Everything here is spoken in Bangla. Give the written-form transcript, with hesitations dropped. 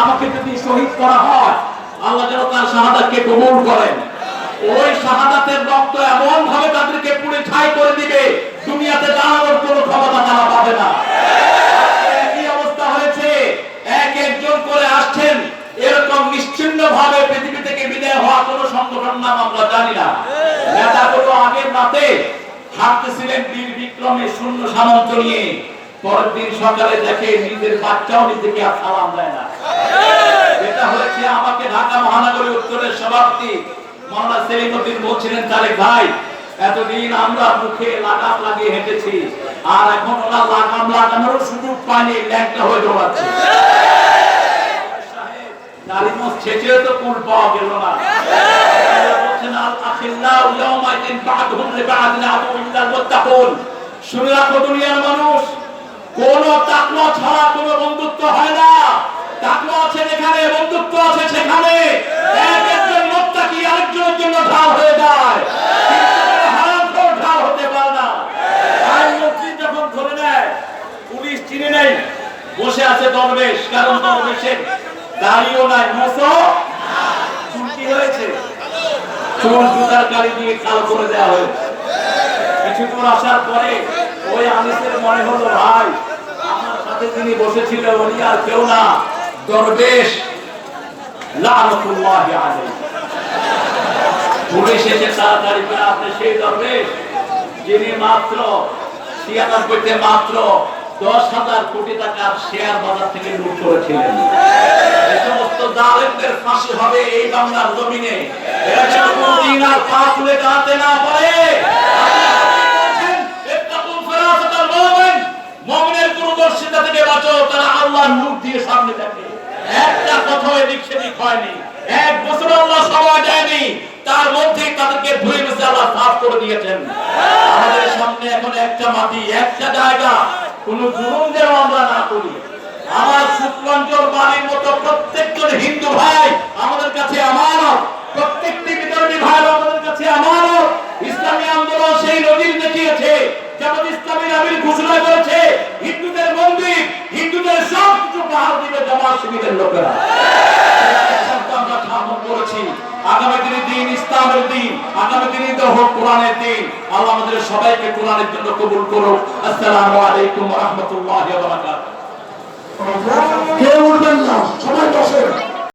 আমাকে যদি শহীদ করা হয়, আল্লাহ যেন তার শাহাদাতকে কবুল করেন। ওই শাহাদাতের রক্ত এমন ভাবে তাদেরকে পুড়ে ছাই করে দিবে, দুনিয়াতে দাঁড়ানোর কোনো ক্ষমতা তারা পাবে না। একই অবস্থা হয়েছে, এক একজন করে আসছেন, এরকম নিশ্চিন্ন ভাবে পৃথিবী থেকে বিদায় হওয়া কোন সংগঠন নাম আমরা জানি না। নেতাগুলো আগের রাতে হাঁটতেছিলেন বীর বিক্রমে শূন্য সামন্ত নিয়ে, পরের দিন সকালে দেখে নিজের বাচ্চাও নিজেকে আর সালাম দেয় না। এটা হয়েছে আমাকে ঢাকা মহানগরী উত্তরের সভাপতি মাওলানা সেলিম উদ্দিন বলছিলেন, তারেক ভাই, এতদিন আমরা মুখে লাগাম লাগিয়ে হেঁটেছি, আর এখন ওরা লাগাম লাগানোর সুযোগ পায়নি, ল্যাংটা হয়ে দৌড়াচ্ছে। নারীমস ছেঁচেও তো কুল পাওয়া গেল না। বলছেন আল আখিল্লাহু ইয়াওমাইদিন বা'দুহুম লিবা'দিন আদুউন ইল্লাল মুত্তাকুন। শুনে রাখো দুনিয়ার মানুষ, কোন তাকওয়া ছাড়া কোন বন্ধুত্ব হয় না। তাকওয়া আছে যেখানে, বন্ধুত্ব আছে সেখানে। একজন মুত্তাকি আরেকজনের জন্য ঢাল হয়ে যায়, কিন্তু হারামখোর ঢাল হতে পারে না। আইন মন্ত্রী যখন ধরে নেয়, পুলিশ চিনে নেই, বসে আছে দরবেশ, কারণ দরবেশের দাড়িও নাই, মোছো চুল কি হয়েছে, চুল জুতার কালি দিয়ে কালো করে দেওয়া হয়েছে। কিছু দূর আসার পরে ওই আনিসের মনে হলো, ভাই আমার সাথে যিনি বসেছিল উনি আর কেউ না, দরবেশ লানাতুল্লাহি আলাইহি। পুলিশ এসে তাড়াতাড়ি করে, আপনি সেই দরবেশ যিনি মাত্র 96-তে মাত্র 10,000 কোটি টাকার শেয়ার বাজার থেকে লুট করেছিলেন। এই সমস্ত জালেমদের ফাঁসি হবে এই বাংলার জমিনে। এরা যেন কোনদিন আর পা তুলে দাঁড়াতে না পারে। মুমিনের দূরদর্শিতা থেকে বাঁচো, তারা আল্লাহর নূর দিয়ে সামনে থাকে। একটা কথা এদিক সেদিক হয়নি, এক বছর আল্লাহ সময় দেয়নি, তার মধ্যেই তাদেরকে ধুয়ে মুছে আল্লাহ সাফ করে দিয়েছেন। আমাদের সামনে এখন একটা মাটি, একটা জায়গা, কোন জুলুম যেন আমরা না করি। আমার শুক্লাঞ্চল বাড়ির মতো প্রত্যেকজন হিন্দু ভাই আমাদের কাছে আমানত, প্রত্যেকটি বিতরণী ভাই আমাদের কাছে আমানত। ইসলামী আন্দোলন সেই নজির দেখিয়েছে, যেমন ইসলামী নবীর ঘোষণা করেছে, হিন্দুদের মন্দির, হিন্দুদের সব কিছু পাহাড় দিবে জামাত শিবিরের লোকেরা। আমরা ঠাকুর করেছি, আগামী দিনে দিন ইসলামের দিন, আগামী দিনে তো হোক কোরআনের দিন। আল্লাহ আমাদের সবাইকে কোরআনের জন্য কবুল করুক। আসসালামু আলাইকুম ওয়া রাহমাতুল্লাহি ওয়া বারাকাতুহু। কেউ উঠবেন না, সবাই বসে।